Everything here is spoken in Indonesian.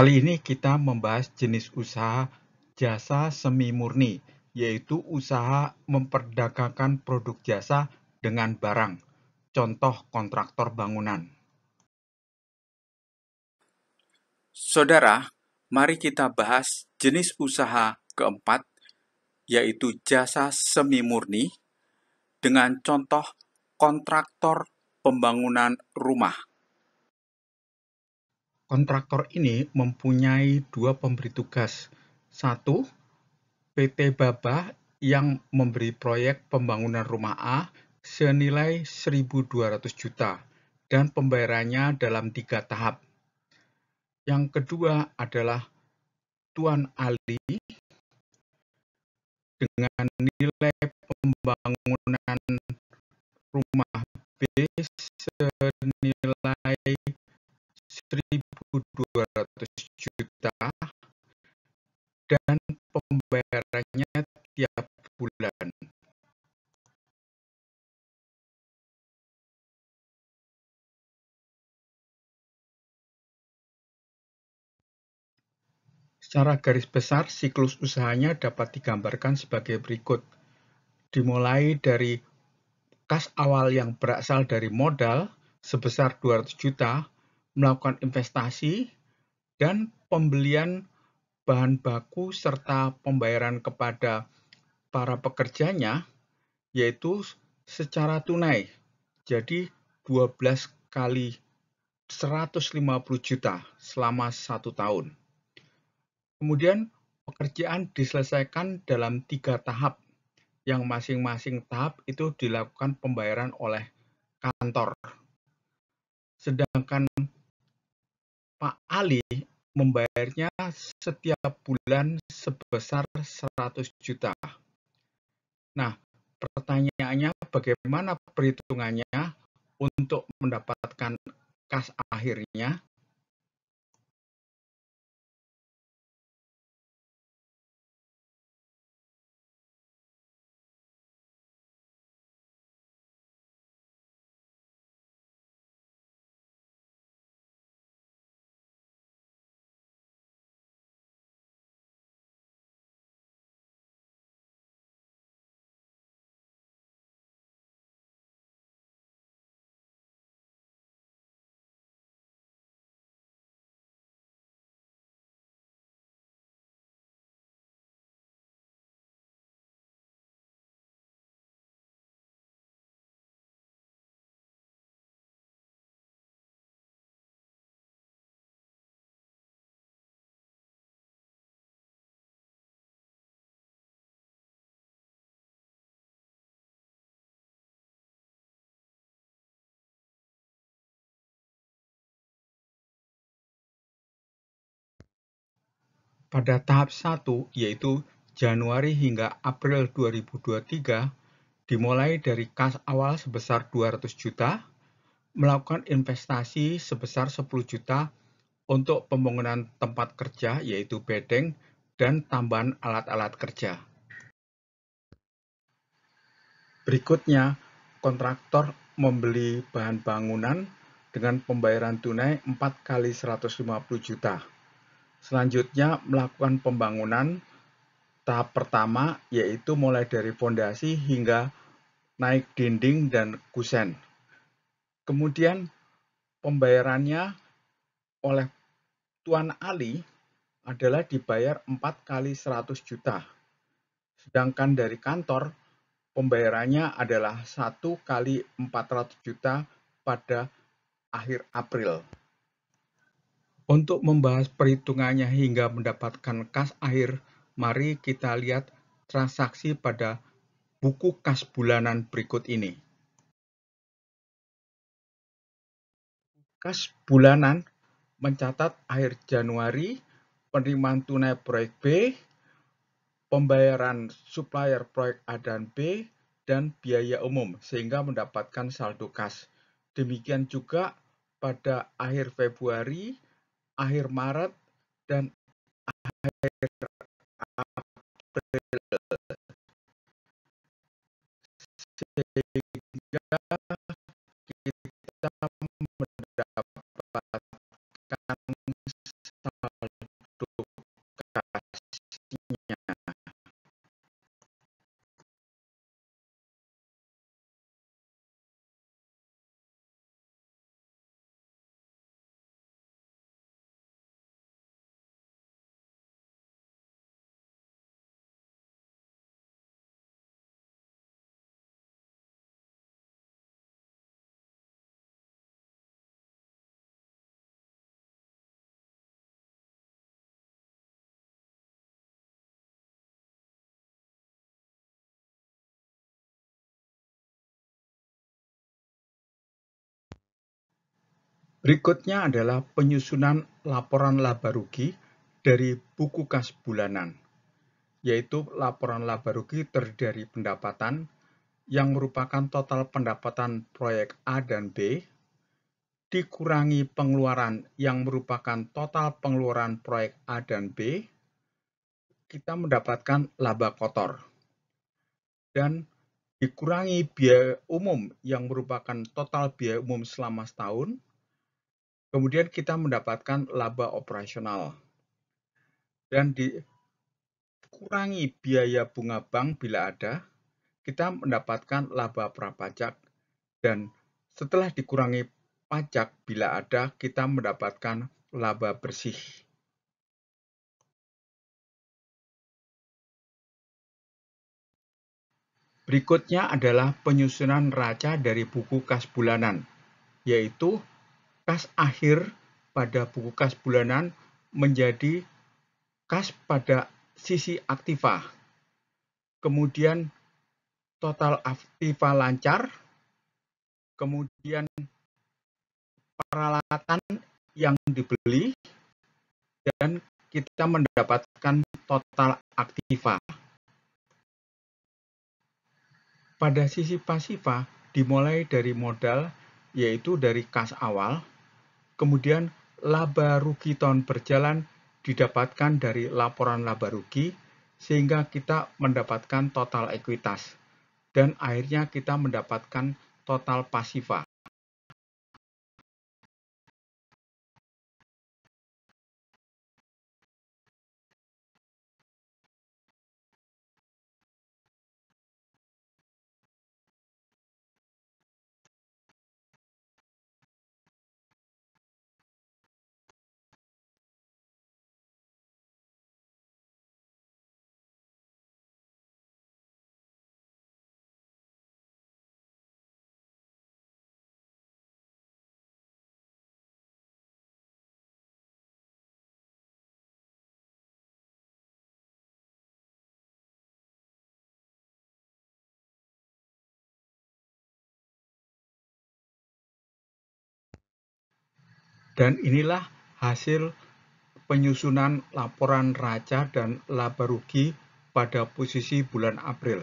Kali ini kita membahas jenis usaha jasa semi murni, yaitu usaha memperdagangkan produk jasa dengan barang. Contoh kontraktor bangunan. Saudara, mari kita bahas jenis usaha keempat, yaitu jasa semi murni, dengan contoh kontraktor pembangunan rumah. Kontraktor ini mempunyai dua pemberi tugas. Satu, PT Baba yang memberi proyek pembangunan rumah A senilai 1.200 juta dan pembayarannya dalam 3 tahap. Yang kedua adalah Tuan Ali dengan nilai pembangunan rumah B senilai 1.200 juta dan pembayarannya tiap bulan. Secara garis besar, siklus usahanya dapat digambarkan sebagai berikut. Dimulai dari kas awal yang berasal dari modal sebesar 200 juta, melakukan investasi, dan pembelian bahan baku serta pembayaran kepada para pekerjanya, yaitu secara tunai. Jadi 12 kali 150 juta selama 1 tahun. Kemudian pekerjaan diselesaikan dalam 3 tahap, yang masing-masing tahap itu dilakukan pembayaran oleh kantor. Sedangkan Pak Ali membayarnya setiap bulan sebesar 100 juta. Nah, pertanyaannya bagaimana perhitungannya untuk mendapatkan kas akhirnya? Pada tahap 1, yaitu Januari hingga April 2023, dimulai dari kas awal sebesar 200 juta, melakukan investasi sebesar 10 juta untuk pembangunan tempat kerja, yaitu bedeng, dan tambahan alat-alat kerja. Berikutnya, kontraktor membeli bahan bangunan dengan pembayaran tunai 4 kali 150 juta. Selanjutnya, melakukan pembangunan tahap pertama, yaitu mulai dari fondasi hingga naik dinding dan kusen. Kemudian, pembayarannya oleh Tuan Ali adalah dibayar 4 kali 100 juta. Sedangkan dari kantor, pembayarannya adalah 1 kali 400 juta pada akhir April. Untuk membahas perhitungannya hingga mendapatkan kas akhir, mari kita lihat transaksi pada buku kas bulanan berikut ini. Kas bulanan mencatat akhir Januari, penerimaan tunai proyek B, pembayaran supplier proyek A dan B, dan biaya umum, sehingga mendapatkan saldo kas. Demikian juga pada akhir Februari, akhir Maret, dan akhir April, sehingga kita mendapatkan saldo Berikutnya adalah penyusunan laporan laba rugi dari buku kas bulanan, yaitu laporan laba rugi terdiri dari pendapatan yang merupakan total pendapatan proyek A dan B, dikurangi pengeluaran yang merupakan total pengeluaran proyek A dan B, kita mendapatkan laba kotor. Dan dikurangi biaya umum yang merupakan total biaya umum selama setahun, kemudian kita mendapatkan laba operasional. Dan dikurangi biaya bunga bank bila ada, kita mendapatkan laba prapajak. Dan setelah dikurangi pajak bila ada, kita mendapatkan laba bersih. Berikutnya adalah penyusunan neraca dari buku kas bulanan, yaitu kas akhir pada buku kas bulanan menjadi kas pada sisi aktiva, kemudian total aktiva lancar, kemudian peralatan yang dibeli, dan kita mendapatkan total aktiva. Pada sisi pasiva dimulai dari modal, yaitu dari kas awal, kemudian laba rugi tahun berjalan didapatkan dari laporan laba rugi, sehingga kita mendapatkan total ekuitas. Dan akhirnya kita mendapatkan total pasiva. Dan inilah hasil penyusunan laporan neraca dan laba rugi pada posisi bulan April.